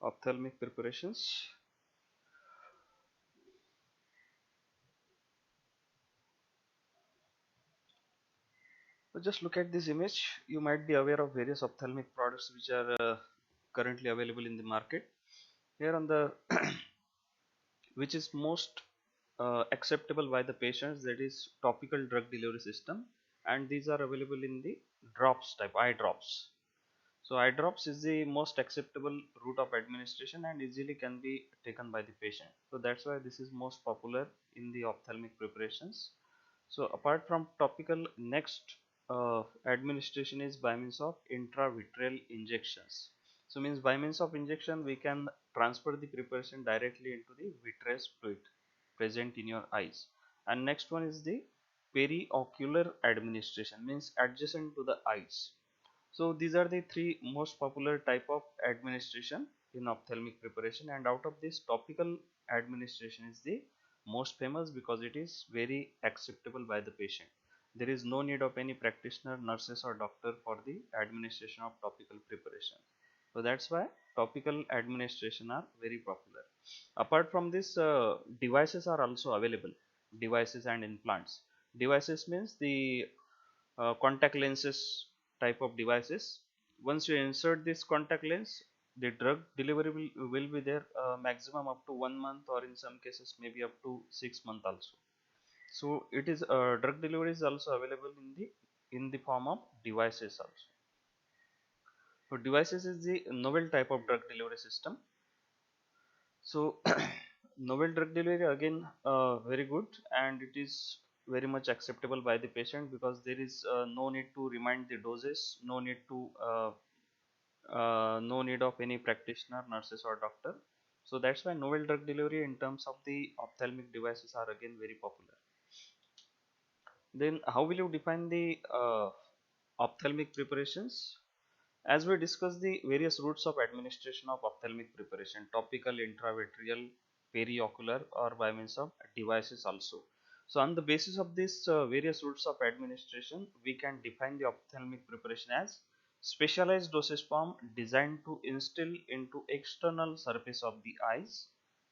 Ophthalmic preparations. So just look at this image. You might be aware of various ophthalmic products which are currently available in the market. Here on the which is most acceptable by the patients, that is topical drug delivery system, and these are available in the drops type, eye drops. So eye drops is the most acceptable route of administration and easily can be taken by the patient. So that's why this is most popular in the ophthalmic preparations. So apart from topical, next administration is by means of intravitreal injections. So means by means of injection we can transfer the preparation directly into the vitreous fluid present in your eyes. And next one is the periocular administration, means adjacent to the eyes. So these are the three most popular type of administration in ophthalmic preparation, and out of this topical administration is the most famous because it is very acceptable by the patient. There is no need of any practitioner, nurses or doctor for the administration of topical preparation. So that's why topical administration are very popular. Apart from this, devices are also available, devices and implants. Devices means the contact lenses type of devices. Once you insert this contact lens, the drug delivery will be there maximum up to 1 month, or in some cases maybe up to 6 months also. So it is drug delivery is also available in the form of devices also. So devices is the novel type of drug delivery system. So novel drug delivery again very good, and it is very much acceptable by the patient because there is no need to remind the doses, no need of any practitioner, nurses or doctor. So that's why novel drug delivery in terms of the ophthalmic devices are again very popular. Then how will you define the ophthalmic preparations? As we discussed the various routes of administration of ophthalmic preparation, topical, intravitreal, periocular, or by means of devices also. So on the basis of these various routes of administration, we can define the ophthalmic preparation as specialized dosage form designed to instill into external surface of the eyes,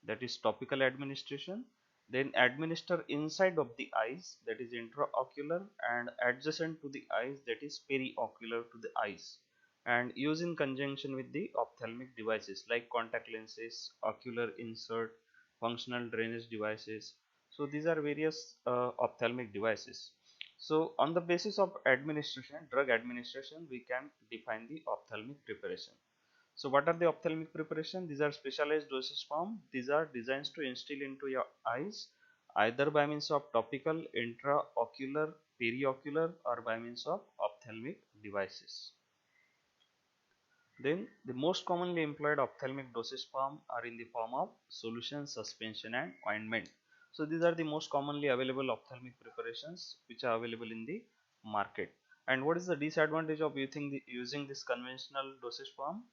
that is topical administration, then administer inside of the eyes, that is intraocular, and adjacent to the eyes, that is periocular to the eyes, and use in conjunction with the ophthalmic devices like contact lenses, ocular insert, functional drainage devices. So these are various ophthalmic devices. So on the basis of administration, drug administration, we can define the ophthalmic preparation. So what are the ophthalmic preparation? These are specialized dosage form. These are designs to instill into your eyes either by means of topical, intraocular, periocular, or by means of ophthalmic devices. Then the most commonly employed ophthalmic dosage form are in the form of solution, suspension and ointment. So these are the most commonly available ophthalmic preparations which are available in the market. And what is the disadvantage of using this conventional dosage form?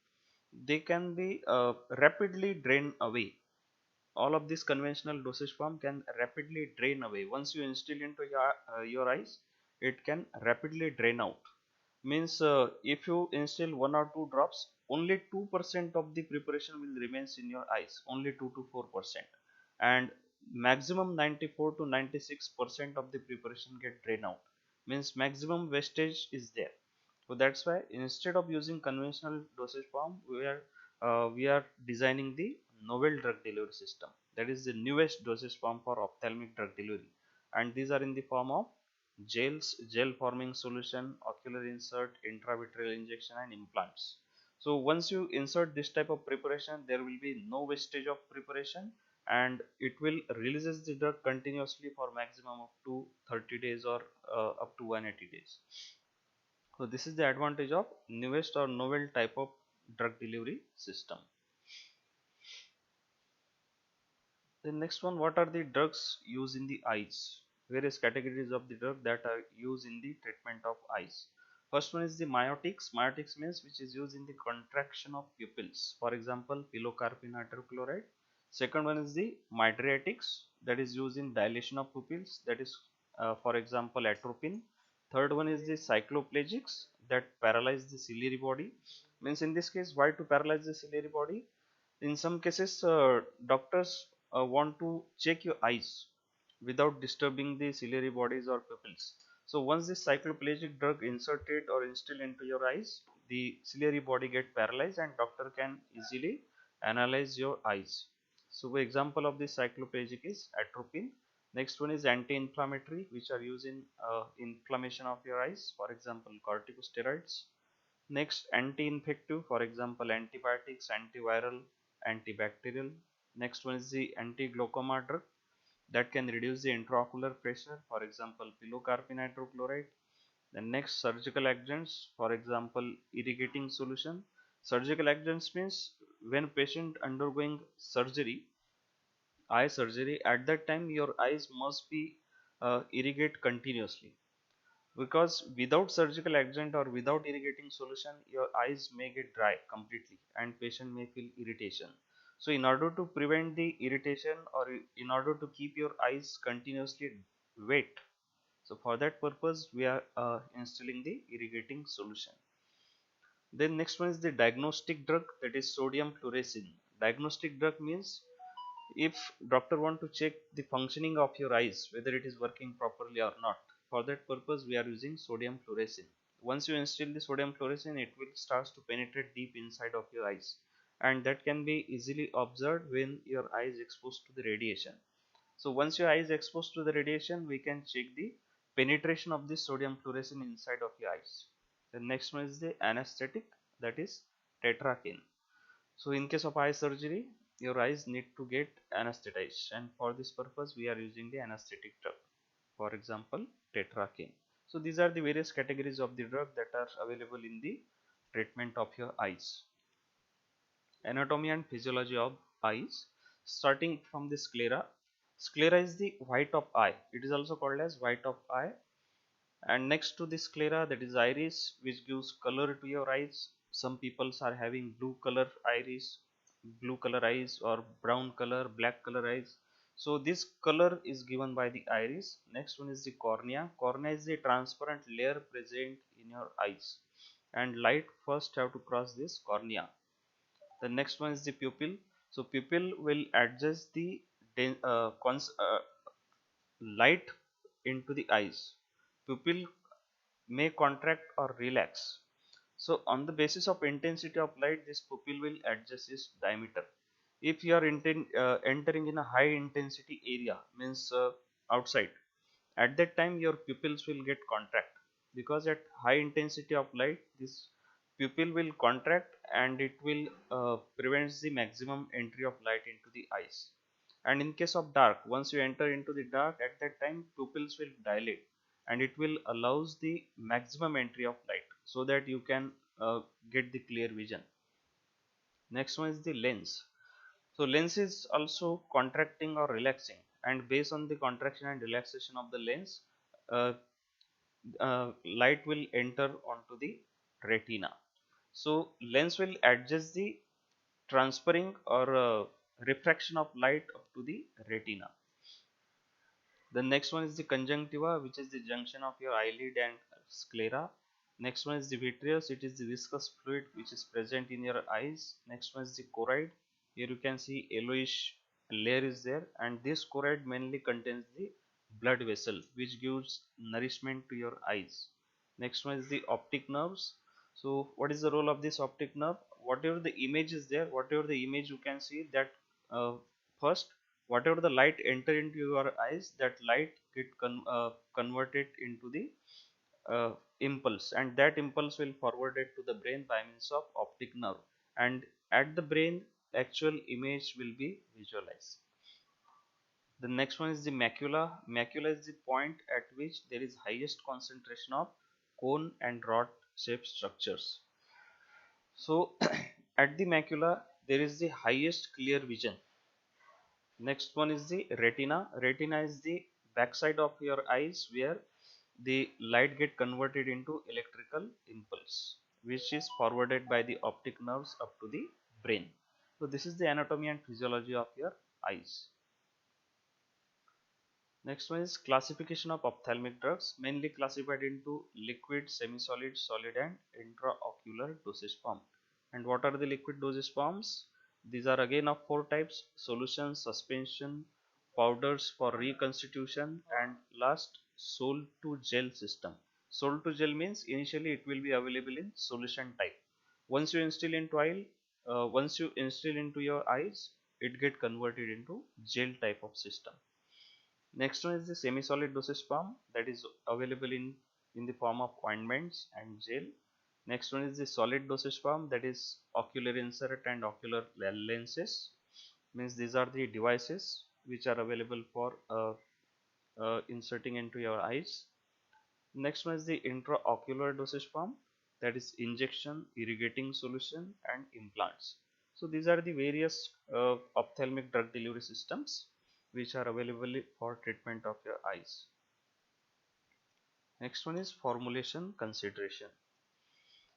They can be rapidly drained away. All of this conventional dosage form can rapidly drain away. Once you instill into your eyes, it can rapidly drain out. Means if you instill 1 or 2 drops, only 2% of the preparation will remains in your eyes, only 2 to 4%, and maximum 94 to 96% of the preparation get drained out, means maximum wastage is there. So that's why instead of using conventional dosage form, we are designing the novel drug delivery system, that is the newest dosage form for ophthalmic drug delivery, and these are in the form of gels, gel forming solution, ocular insert, intravitreal injection and implants. So once you insert this type of preparation, there will be no wastage of preparation, and it will releases the drug continuously for maximum up to 30 days or up to 180 days. So this is the advantage of newest or novel type of drug delivery system. The next one, what are the drugs used in the eyes? Various categories of the drug that are used in the treatment of eyes. First one is the miotics. Miotics means which is used in the contraction of pupils. For example, pilocarpine hydrochloride. Second one is the mydriatics, that is used in dilation of pupils. That is, for example, atropine. Third one is the cycloplegics that paralyze the ciliary body. Means in this case, why to paralyze the ciliary body? In some cases, doctors want to check your eyes without disturbing the ciliary bodies or pupils. So once this cycloplegic drug inserted or instilled into your eyes, the ciliary body get paralyzed and doctor can easily analyze your eyes. So the example of this cycloplegic is atropine. Next one is anti-inflammatory, which are used in inflammation of your eyes, for example corticosteroids. Next, anti-infective, for example antibiotics, antiviral, antibacterial. Next one is the anti-glaucoma drug that can reduce the intraocular pressure, for example pilocarpine hydrochloride. The next, surgical agents, for example irrigating solution. Surgical agents means when patient undergoing surgery, eye surgery, at that time your eyes must be irrigate continuously, because without surgical agent or without irrigating solution your eyes may get dry completely and patient may feel irritation. So in order to prevent the irritation, or in order to keep your eyes continuously wet, so for that purpose we are instilling the irrigating solution. Then next one is the diagnostic drug, that is sodium fluorescein. Diagnostic drug means if doctor want to check the functioning of your eyes whether it is working properly or not, for that purpose we are using sodium fluorescein. Once you instill the sodium fluorescein, it will start to penetrate deep inside of your eyes, and that can be easily observed when your eye is exposed to the radiation. So once your eye is exposed to the radiation, we can check the penetration of the sodium fluorescein inside of your eyes. The next one is the anesthetic, that is tetracaine. So in case of eye surgery, your eyes need to get anesthetized, and for this purpose we are using the anesthetic drug, for example tetracaine. So these are the various categories of the drug that are available in the treatment of your eyes. Anatomy and physiology of eyes, starting from the sclera. Sclera is the white of eye, it is also called as white of eye. And next to the sclera, that is iris, which gives color to your eyes. Some people are having blue color iris, blue color eyes, or brown color, black color eyes. So this color is given by the iris. Next one is the cornea. Cornea is the transparent layer present in your eyes, and light first have to cross this cornea. The next one is the pupil. So pupil will adjust the light into the eyes. Pupil may contract or relax. So on the basis of intensity of light, this pupil will adjust its diameter. If you are entering in a high intensity area, means outside, at that time your pupils will get contract, because at high intensity of light this pupil will contract and it will prevents the maximum entry of light into the eyes. And in case of dark, once you enter into the dark, at that time pupils will dilate and it will allows the maximum entry of light, so that you can get the clear vision. Next one is the lens. So lens is also contracting or relaxing, and based on the contraction and relaxation of the lens, uh, light will enter onto the retina. So lens will adjust the transferring or refraction of light up to the retina. The next one is the conjunctiva, which is the junction of your eyelid and sclera. Next one is the vitreous, it is the viscous fluid which is present in your eyes. Next one is the choroid. Here you can see yellowish layer is there, and this choroid mainly contains the blood vessel which gives nourishment to your eyes. Next one is the optic nerves. So what is the role of this optic nerve? Whatever the image is there, whatever the image you can see, that first whatever the light enter into your eyes, that light get converted into the impulse, and that impulse will forwarded to the brain by means of optic nerve, and at the brain actual image will be visualized. The next one is the macula. Macula is the point at which there is highest concentration of cone and rod shaped structures. So at the macula there is the highest clear vision. Next one is the retina. Retina is the backside of your eyes where the light get converted into electrical impulse, which is forwarded by the optic nerves up to the brain. So this is the anatomy and physiology of your eyes. Next one is classification of ophthalmic drugs, mainly classified into liquid, semi-solid, solid and intraocular dosage form. And what are the liquid dosage forms? These are again of four types: solution, suspension, powders for reconstitution, and last, sol to gel system. Sol to gel means initially it will be available in solution type. Once you instill into oil, once you instill into your eyes, it get converted into gel type of system. Next one is the semi-solid dosage form, that is available in the form of ointments and gel. Next one is the solid dosage form, that is ocular insert and ocular lenses. Means these are the devices which are available for inserting into your eyes. Next one is the intraocular dosage form, that is injection, irrigating solution, and implants. So these are the various ophthalmic drug delivery systems which are available for treatment of your eyes. Next one is formulation consideration.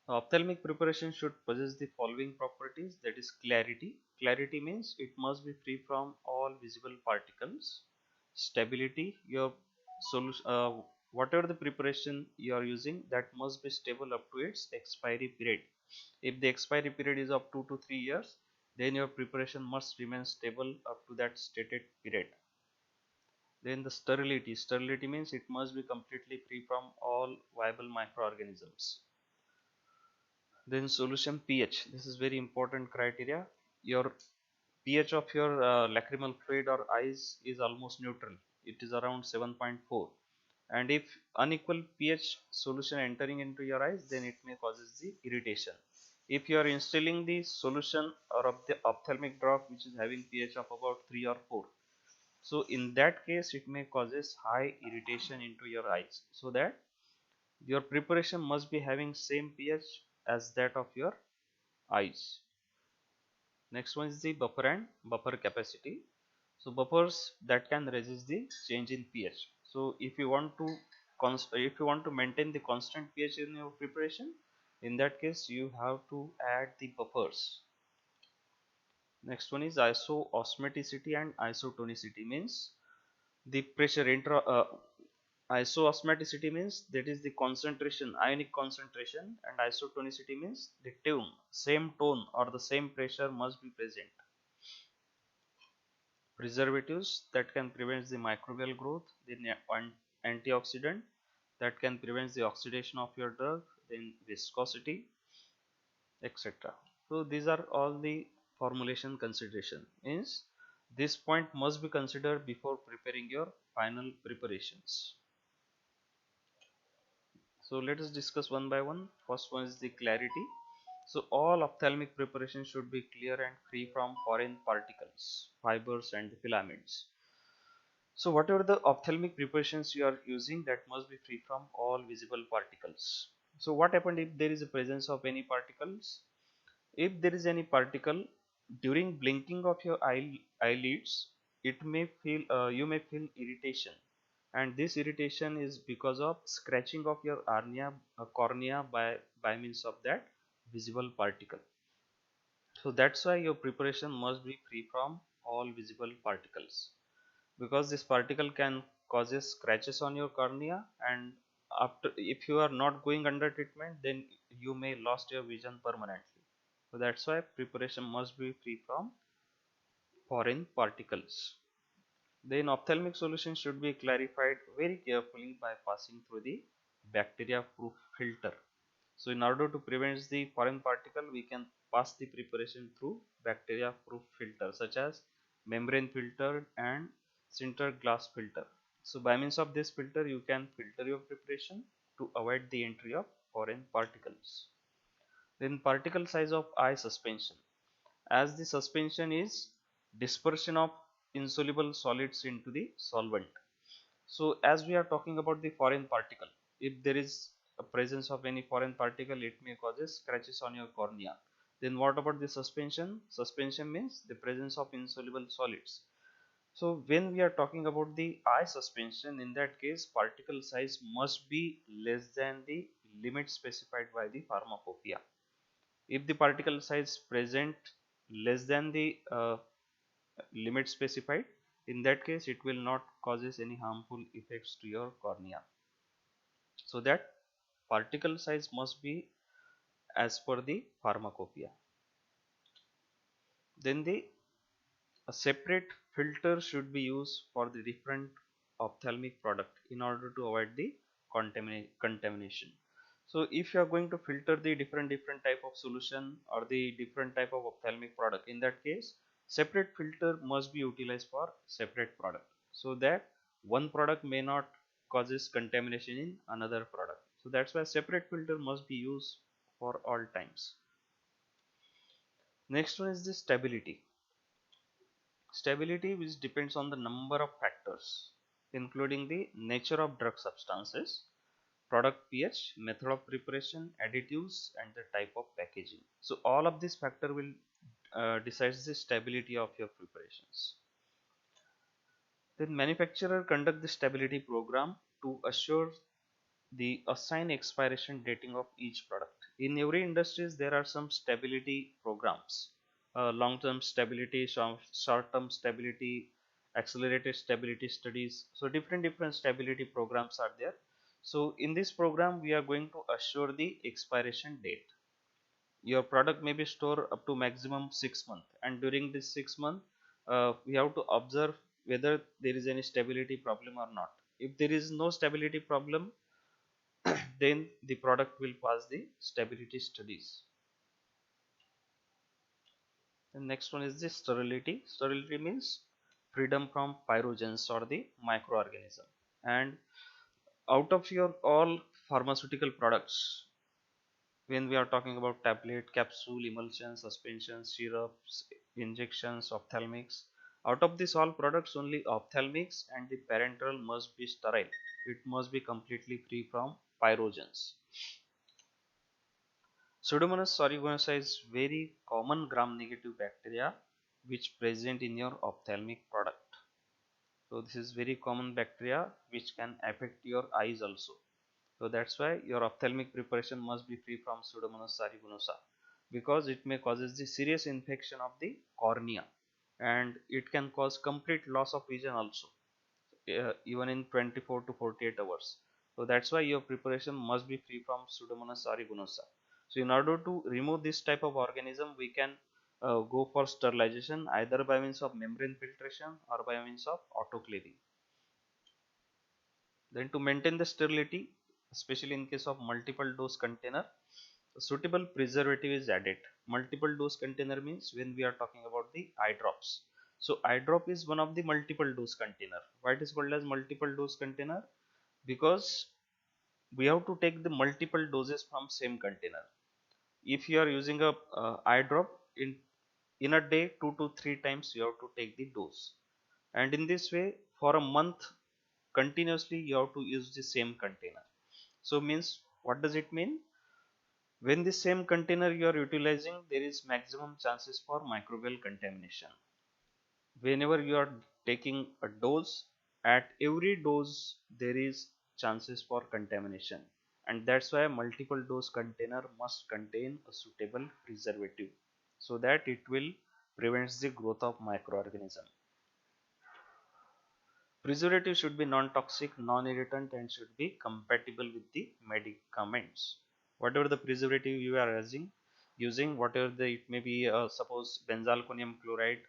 Ophthalmic preparation should possess the following properties, that is clarity. Clarity means it must be free from all visible particles. Stability, your solution, whatever the preparation you are using, that must be stable up to its expiry period. If the expiry period is of 2 to 3 years, then your preparation must remain stable up to that stated period. Then the sterility. Sterility means it must be completely free from all viable microorganisms. Then solution pH. This is very important criteria. Your pH of your lacrimal fluid or eyes is almost neutral. It is around 7.4. And if unequal pH solution entering into your eyes, then it may causes the irritation. If you are instilling the solution or of the ophthalmic drop which is having pH of about 3 or 4, so in that case it may causes high irritation into your eyes. So that your preparation must be having same pH as that of your eyes. Next one is the buffer and buffer capacity. So buffers that can resist the change in pH. So if you want to maintain the constant pH in your preparation, in that case you have to add the buffers. Next one is isoosmoticity and isotonicity. Means the pressure isoosmoticity means that is the concentration, ionic concentration, and isotonicity means the tone, same tone or the same pressure must be present. Preservatives that can prevent the microbial growth, then antioxidant that can prevent the oxidation of your drug, then viscosity, etc. So these are all the formulation consideration. Means this point must be considered before preparing your final preparations. So let us discuss one by one. First one is the clarity. So all ophthalmic preparation should be clear and free from foreign particles, fibers, and filaments. So whatever the ophthalmic preparations you are using, that must be free from all visible particles. So what happened if there is a presence of any particles? If there is any particle during blinking of your eyelids, it may feel you may feel irritation, and this irritation is because of scratching of your cornea by means of that visible particle. So that's why your preparation must be free from all visible particles, because this particle can causes scratches on your cornea, and after, if you are not going under treatment, then you may lost your vision permanently. So that's why preparation must be free from foreign particles. Then ophthalmic solution should be clarified very carefully by passing through the bacteria proof filter. So in order to prevent the foreign particle, we can pass the preparation through bacteria proof filter such as membrane filter and sinter glass filter. So by means of this filter, you can filter your preparation to avoid the entry of foreign particles. Then particle size of eye suspension. As the suspension is dispersion of insoluble solids into the solvent. So as we are talking about the foreign particle, if there is a presence of any foreign particle, it may causes scratches on your cornea. Then what about the suspension? Suspension means the presence of insoluble solids. So when we are talking about the eye suspension, in that case particle size must be less than the limit specified by the pharmacopoeia. If the particle size present less than the limit specified, in that case it will not causes any harmful effects to your cornea. So that particle size must be as per the pharmacopoeia. then a separate filter should be used for the different ophthalmic product in order to avoid the contamination. So if you are going to filter the different type of solution or the different type of ophthalmic product, in that case separate filter must be utilized for separate product, so that one product may not causes contamination in another product. So that's why separate filter must be used for all times. Next one is the stability. Stability, which depends on the number of factors, including the nature of drug substances, product pH, method of preparation, additives, and the type of packaging. So all of these factors will decide the stability of your preparations. Then manufacturer conduct the stability program to assure the assigned expiration dating of each product. In every industries there are some stability programs, long-term stability, short-term stability, accelerated stability studies. So different stability programs are there. So in this program we are going to assure the expiration date. Your product may be stored up to maximum 6 months, and during this 6 month we have to observe whether there is any stability problem or not. If there is no stability problem, then the product will pass the stability studies. The next one is the sterility. Sterility means freedom from pyrogens or the microorganism. And out of your all pharmaceutical products, when we are talking about tablet, capsule, emulsion, suspension, syrups, injections, ophthalmics, out of these all products only ophthalmics and the parenteral must be sterile. It must be completely free from pyrogens. Pseudomonas aeruginosa is very common gram-negative bacteria which present in your ophthalmic product. So this is very common bacteria which can affect your eyes also. So that's why your ophthalmic preparation must be free from Pseudomonas aeruginosa, because it may causes the serious infection of the cornea, and it can cause complete loss of vision also, even in 24 to 48 hours. So that's why your preparation must be free from Pseudomonas aeruginosa. So in order to remove this type of organism, we can go for sterilization either by means of membrane filtration or by means of autoclaving. Then to maintain the sterility, especially in case of multiple dose container, a suitable preservative is added. Multiple dose container means when we are talking about the eye drops. So eye drop is one of the multiple dose container. Why it is called as multiple dose container? Because we have to take the multiple doses from same container. If you are using a eye drop, in a day 2 to 3 times you have to take the dose, and in this way for a month continuously you have to use the same container. So means what does it mean? When the same container you are utilizing, there is maximum chances for microbial contamination. Whenever you are taking a dose, at every dose there is chances for contamination, and that's why multiple dose container must contain a suitable preservative, so that it will prevent the growth of microorganism. Preservative should be non-toxic, non-irritant, and should be compatible with the medicaments. Whatever the preservative you are using, whatever it may be, suppose benzalkonium chloride,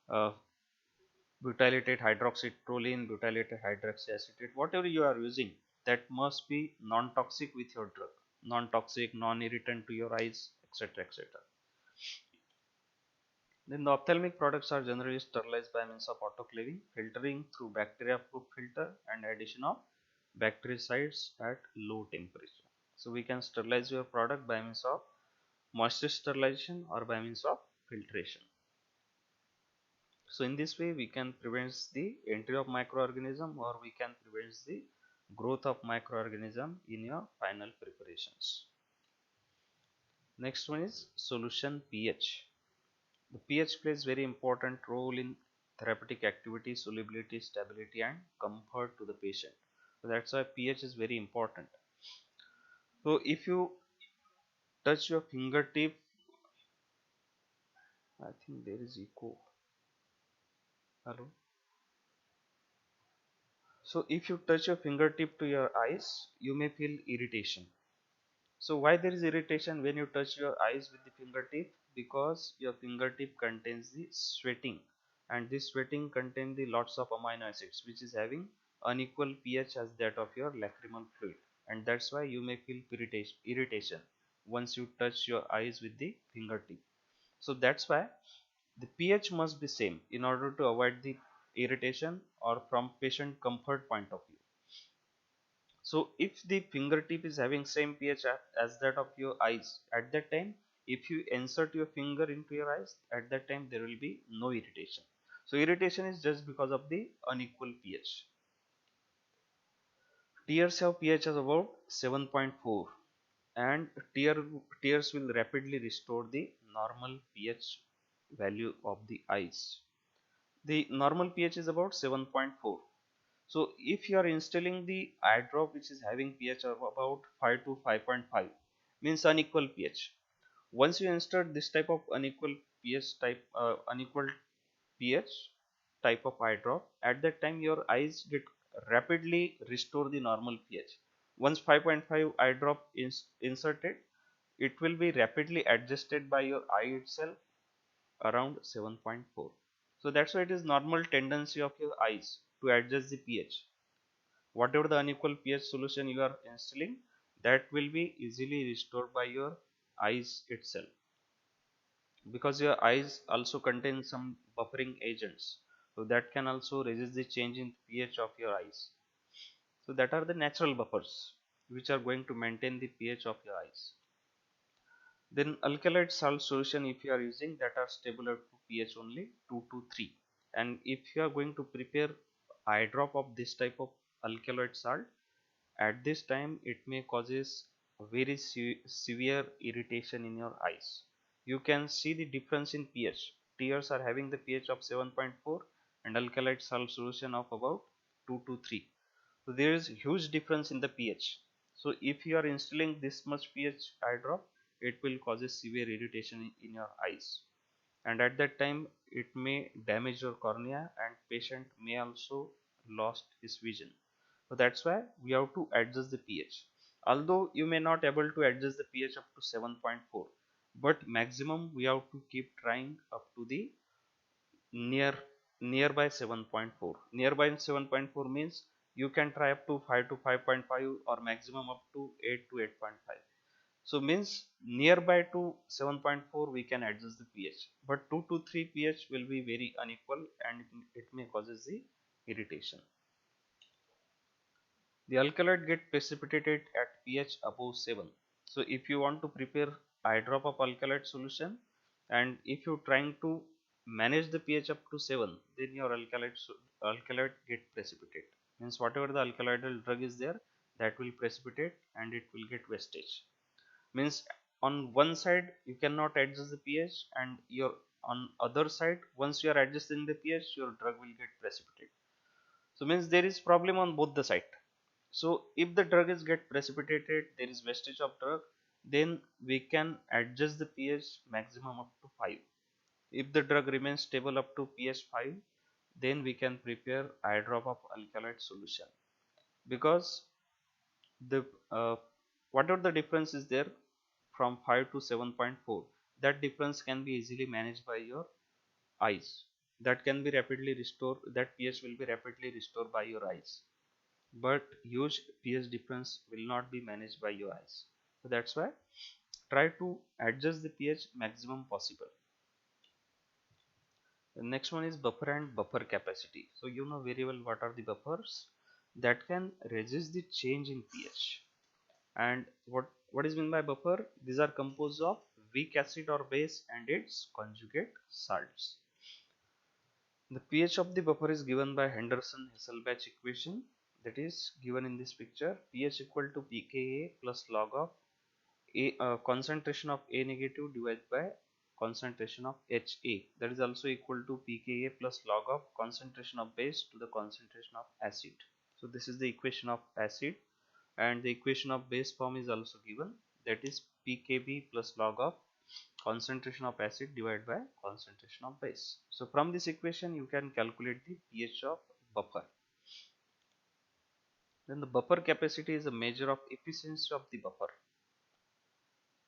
uh, butylated hydroxytoluene, butylated hydroxyacetate, whatever you are using, that must be non-toxic with your drug, non-toxic, non-irritant to your eyes, etc., etc. Then the ophthalmic products are generally sterilized by means of autoclaving, filtering through bacteria-proof filter, and addition of bactericides at low temperature. So we can sterilize your product by means of moisture sterilization or by means of filtration. So in this way we can prevent the entry of microorganism, or we can prevent the growth of microorganism in your final preparations. Next one is solution pH. The pH plays very important role in therapeutic activity, solubility, stability, and comfort to the patient. So that's why pH is very important. So if you touch your fingertip, I think there is echo. Hello. So if you touch your fingertip to your eyes, you may feel irritation. So why there is irritation when you touch your eyes with the fingertip? because your fingertip contains the sweating, and this sweating contains the lots of amino acids which is having unequal pH as that of your lacrimal fluid, and that's why you may feel irritation once you touch your eyes with the fingertip. So that's why the pH must be same in order to avoid the irritation or from patient comfort point of view. So if the fingertip is having same pH as that of your eyes, at that time if you insert your finger into your eyes, at that time there will be no irritation. So irritation is just because of the unequal pH. Tears have pH as about 7.4, and tears will rapidly restore the normal pH value of the eyes. The normal pH is about 7.4. So if you are installing the eye drop which is having pH of about 5 to 5.5, means unequal pH. Once you insert this type of unequal pH type of eye drop, at that time your eyes get rapidly restore the normal pH. Once 5.5 eye drop is inserted, it will be rapidly adjusted by your eye itself around 7.4. So that's why it is normal tendency of your eyes to adjust the pH. Whatever the unequal pH solution you are instilling, that will be easily restored by your eyes itself, because your eyes also contain some buffering agents, so that can also resist the change in pH of your eyes. So that are the natural buffers which are going to maintain the pH of your eyes. Then alkaline salt solution, if you are using, that are stable at pH only 2 to 3, and if you are going to prepare eye drop of this type of alkaloid salt, at this time it may causes very severe irritation in your eyes. You can see the difference in pH. Tears are having the pH of 7.4 and alkaline salt solution of about 2 to 3. So there is huge difference in the pH. So if you are instilling this much pH eye drop, it will causes severe irritation in your eyes, and at that time it may damage your cornea, and patient may also lost his vision. So that's why we have to adjust the pH. Although you may not able to adjust the pH up to 7.4, but maximum we have to keep trying up to the near nearby 7.4. Nearby 7.4 means you can try up to 5 to 5.5 or maximum up to 8 to 8.5. So means nearby to 7.4 we can adjust the pH, but 2 to 3 pH will be very unequal and it may causes the irritation. The alkaloid get precipitated at pH above 7. So if you want to prepare eye drop of alkaloid solution, and if you trying to manage the pH up to 7, then your alkaloid get precipitate. Means whatever the alkaloidal drug is there, that will precipitate and it will get wastage. Means on one side you cannot adjust the pH, and your on other side once you are adjusting the pH, your drug will get precipitate. So means there is problem on both the side. So if the drug is get precipitated, there is wastage of drug, then we can adjust the pH maximum up to 5. If the drug remains stable up to pH 5, then we can prepare eye drop of alkaloid solution, because the whatever the difference is there from 5 to 7.4, that difference can be easily managed by your eyes. That can be rapidly restored, that pH will be rapidly restored by your eyes, but huge pH difference will not be managed by your eyes. So that's why try to adjust the pH maximum possible. The next one is buffer and buffer capacity. So you know very well what are the buffers that can resist the change in pH. And what is meant by buffer? These are composed of weak acid or base and its conjugate salts. The pH of the buffer is given by Henderson-Hasselbalch equation, that is given in this picture. pH equal to pKa plus log of concentration of A negative divided by concentration of HA, that is also equal to pKa plus log of concentration of base to the concentration of acid. So this is the equation of acid, and the equation of base form is also given, that is pKb plus log of concentration of acid divided by concentration of base. So from this equation you can calculate the pH of buffer. Then the buffer capacity is a measure of efficiency of the buffer,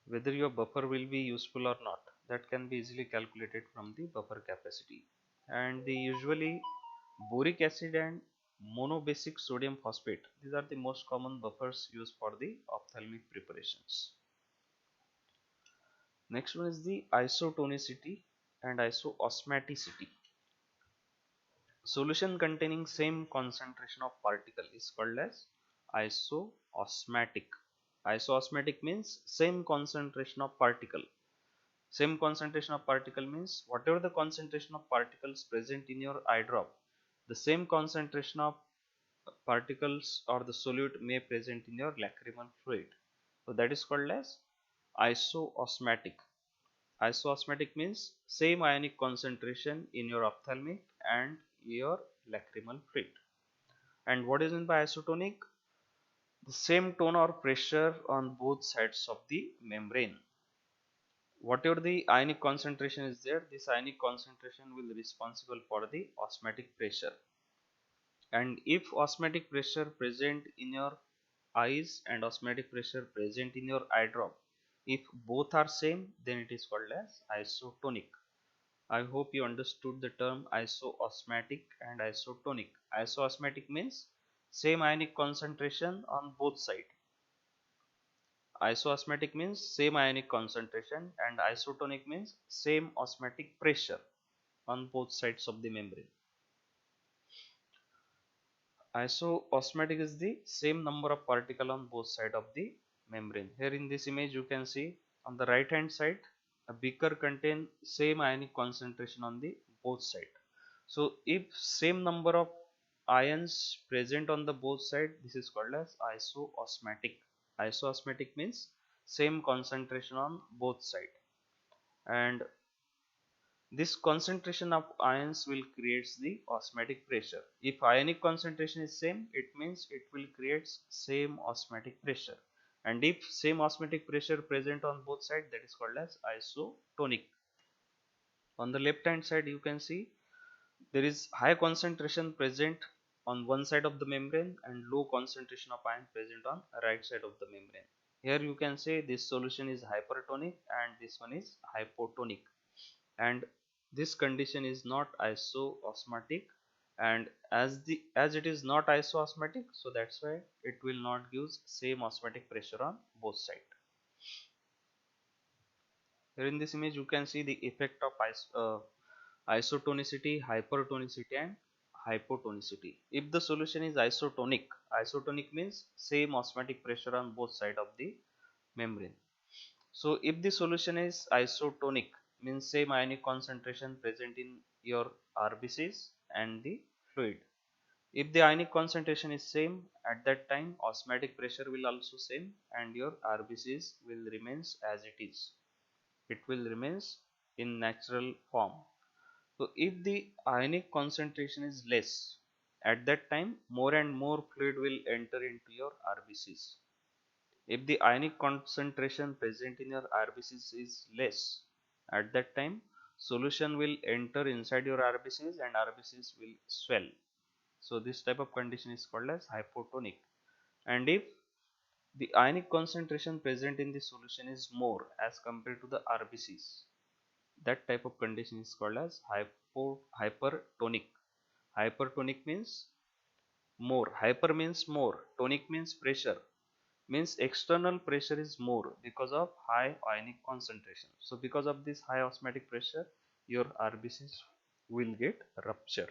whether your buffer will be useful or not. that can be easily calculated from the buffer capacity. And the usually boric acid and monobasic sodium phosphate, these are the most common buffers used for the ophthalmic preparations. Next one is the isotonicity and isoosmoticity. Solution containing same concentration of particle is called as isoosmotic. Isoosmotic means same concentration of particle. Same concentration of particle means whatever the concentration of particles present in your eye drop, the same concentration of particles or the solute may present in your lacrimal fluid. So that is called as isoosmotic. Isoosmotic means same ionic concentration in your ophthalmic and your lacrimal fluid. And what is meant by isotonic? The same tone or pressure on both sides of the membrane. Whatever the ionic concentration is there, this ionic concentration will be responsible for the osmotic pressure. And if osmotic pressure present in your eyes and osmotic pressure present in your eye drop, if both are same, then it is called as isotonic. I hope you understood the term isoosmotic and isotonic. Isoosmotic means same ionic concentration on both sides. Isoosmotic means same ionic concentration, and isotonic means same osmotic pressure on both sides of the membrane. Isoosmotic is the same number of particles on both sides of the membrane. Here in this image you can see on the right hand side a beaker contains same ionic concentration on the both sides. So if same number of ions present on the both sides, this is called as isoosmotic. Isoosmotic means same concentration on both sides, and this concentration of ions will creates the osmotic pressure. If ionic concentration is same, it means it will create same osmotic pressure. And if same osmotic pressure present on both sides, that is called as isotonic. On the left hand side you can see there is high concentration present on one side of the membrane and low concentration of ion present on right side of the membrane. Here you can say this solution is hypertonic and this one is hypotonic, and this condition is not isoosmotic, and as it is not isoosmotic, so that's why it will not give same osmotic pressure on both sides. Here in this image you can see the effect of isotonicity, hypertonicity and hypotonicity. If the solution is isotonic, isotonic means same osmotic pressure on both sides of the membrane. So if the solution is isotonic, means same ionic concentration present in your RBCs and the fluid. If the ionic concentration is same, at that time osmotic pressure will also same and your RBCs will remains as it is. It will remains in natural form. So if the ionic concentration is less, at that time more and more fluid will enter into your RBCs. If the ionic concentration present in your RBCs is less, at that time solution will enter inside your RBCs and RBCs will swell. So this type of condition is called as hypotonic. And if the ionic concentration present in the solution is more as compared to the RBCs, that type of condition is called as hypertonic. Hypertonic means more, hyper means more, tonic means pressure, means external pressure is more because of high ionic concentration. So because of this high osmotic pressure, your RBCs will get rupture.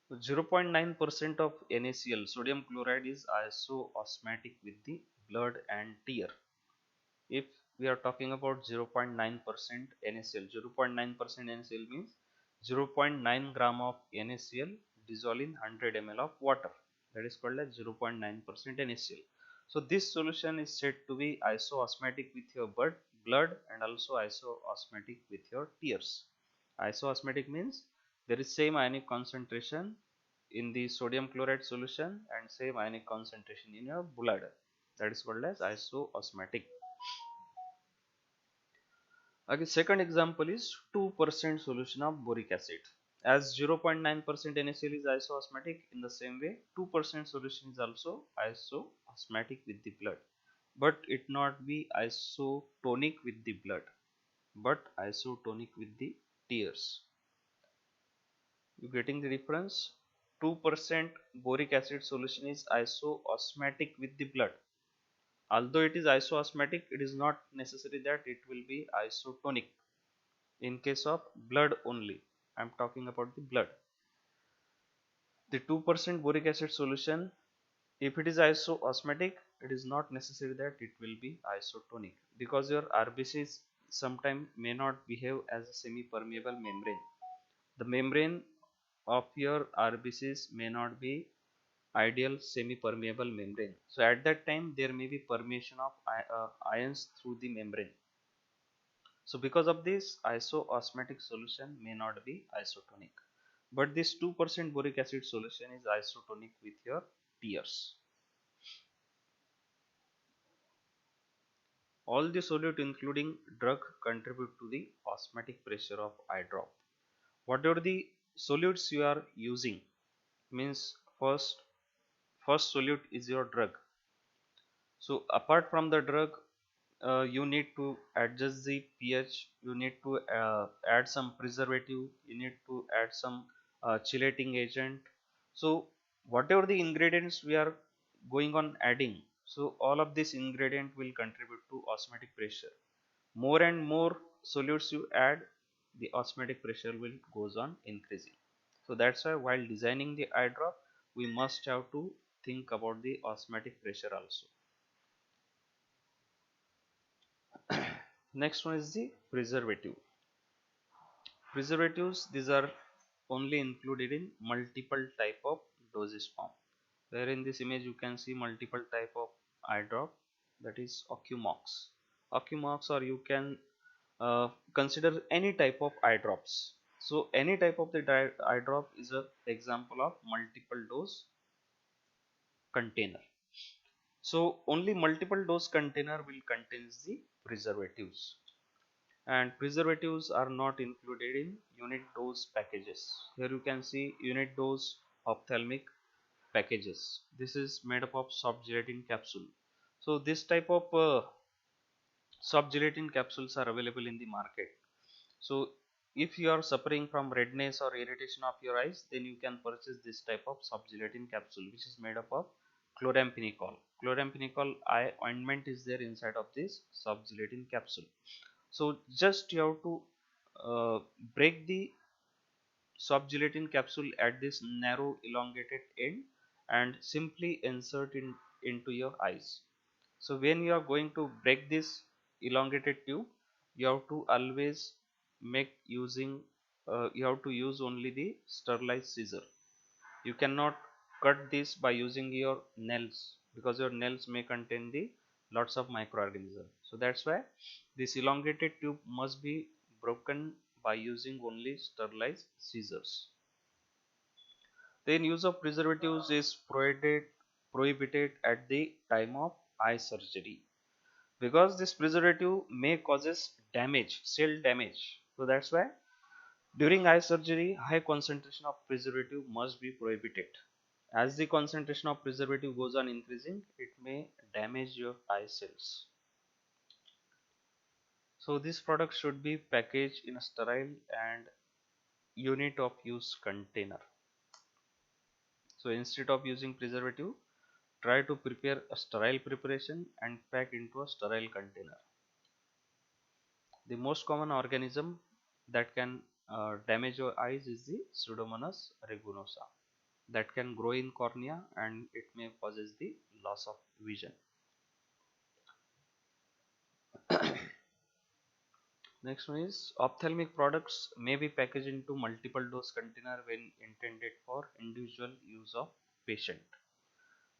So 0.9% of NaCl, sodium chloride, is isoosmotic with the blood and tear. If we are talking about 0.9% NaCl, 0.9% NaCl means 0.9 gram of NaCl dissolved in 100 ml of water. That is called as 0.9% NaCl. So this solution is said to be isoosmotic with your blood and also isoosmotic with your tears. Isoosmotic means there is same ionic concentration in the sodium chloride solution and same ionic concentration in your blood. That is called as isoosmotic. Okay, second example is 2% solution of boric acid. As 0.9% NaCl is isoosmotic, in the same way 2% solution is also isoosmotic with the blood. but it not be isotonic with the blood, but isotonic with the tears. You getting the difference? 2% boric acid solution is isoosmotic with the blood. Although it is isoosmotic, it is not necessary that it will be isotonic. In case of blood only, I am talking about the blood. The 2% boric acid solution, if it is isoosmotic, it is not necessary that it will be isotonic, because your RBCs sometimes may not behave as a semi-permeable membrane. The membrane of your RBCs may not be ideal semi-permeable membrane. So at that time there may be permeation of ions through the membrane. So because of this, isoosmotic solution may not be isotonic. But this 2% boric acid solution is isotonic with your tears. All the solute including drug contribute to the osmotic pressure of eye drop. Whatever the solutes you are using, means first solute is your drug. So apart from the drug, you need to adjust the pH, you need to add some preservative, you need to add some chelating agent. So whatever the ingredients we are going on adding, so all of this ingredient will contribute to osmotic pressure. More and more solutes you add, the osmotic pressure will goes on increasing. So that's why while designing the eye drop, we must have to think about the osmotic pressure also. Next one is the preservative. Preservatives, these are only included in multiple type of dosage form. Where in this image you can see multiple type of eye drop, that is Ocumox. Ocumox, or you can consider any type of eye drops. So any type of the eye drop is an example of multiple dose container. So only multiple dose container will contains the preservatives, and preservatives are not included in unit dose packages. Here you can see unit dose ophthalmic packages. This is made up of soft gelatin capsule. So this type of soft gelatin capsules are available in the market. So if you are suffering from redness or irritation of your eyes, then you can purchase this type of soft gelatin capsule, which is made up of chloramphenicol. Chloramphenicol eye ointment is there inside of this soft gelatin capsule. So just you have to break the soft gelatin capsule at this narrow elongated end and simply insert in into your eyes. So when you are going to break this elongated tube, you have to always make using you have to use only the sterilized scissor. You cannot cut this by using your nails, because your nails may contain the lots of microorganisms. So that's why this elongated tube must be broken by using only sterilized scissors. Then use of preservatives is prohibited at the time of eye surgery, because this preservative may causes damage, cell damage. So that's why during eye surgery, high concentration of preservative must be prohibited. As the concentration of preservative goes on increasing, it may damage your eye cells. So this product should be packaged in a sterile and unit of use container. So instead of using preservative, try to prepare a sterile preparation and pack into a sterile container. The most common organism that can damage your eyes is the Pseudomonas aeruginosa, that can grow in cornea and it may causes the loss of vision. Next one is ophthalmic products may be packaged into multiple dose container when intended for individual use of patient.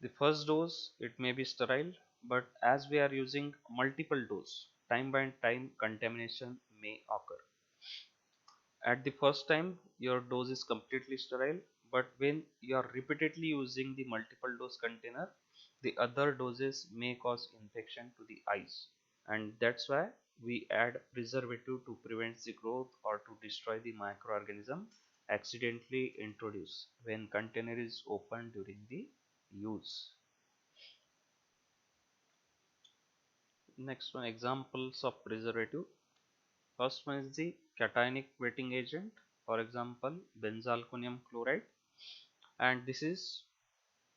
The first dose it may be sterile, but as we are using multiple dose, time by time contamination may occur. At the first time your dose is completely sterile, but when you are repeatedly using the multiple dose container, the other doses may cause infection to the eyes, and that's why we add preservative to prevent the growth or to destroy the microorganism accidentally introduced when container is opened during the use. Next one, examples of preservative. First one is the cationic wetting agent, for example benzalkonium chloride, and this is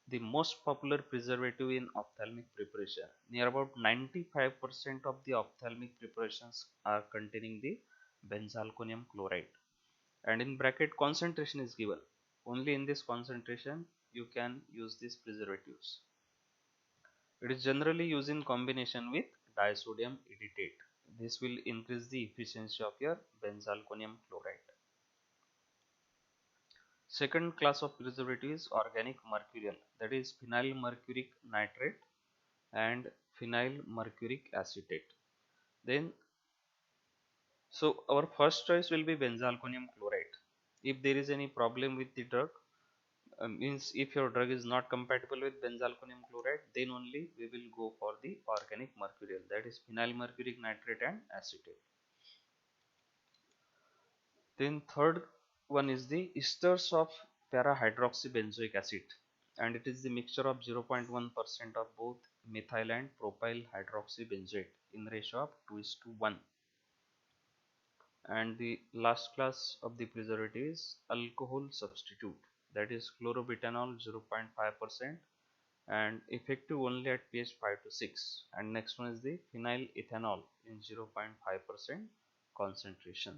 the most popular preservative in ophthalmic preparation. Near about 95% of the ophthalmic preparations are containing the benzalkonium chloride, and in bracket concentration is given. Only in this concentration you can use these preservatives. It is generally used in combination with disodium edetate. This will increase the efficiency of your benzalkonium chloride. Second class of preservative is organic mercurial, that is phenyl mercuric nitrate and phenyl mercuric acetate. Then, so our first choice will be benzalkonium chloride. If there is any problem with the drug, means if your drug is not compatible with benzalkonium chloride, then only we will go for the organic mercurial, that is phenyl mercuric nitrate and acetate. Then third one is the esters of para-hydroxybenzoic acid, and it is the mixture of 0.1% of both methyl and propyl hydroxybenzoate in ratio of 2:1. And the last class of the preservative is alcohol substitute, that is chlorobutanol 0.5% and effective only at pH 5 to 6. And next one is the phenyl ethanol in 0.5% concentration.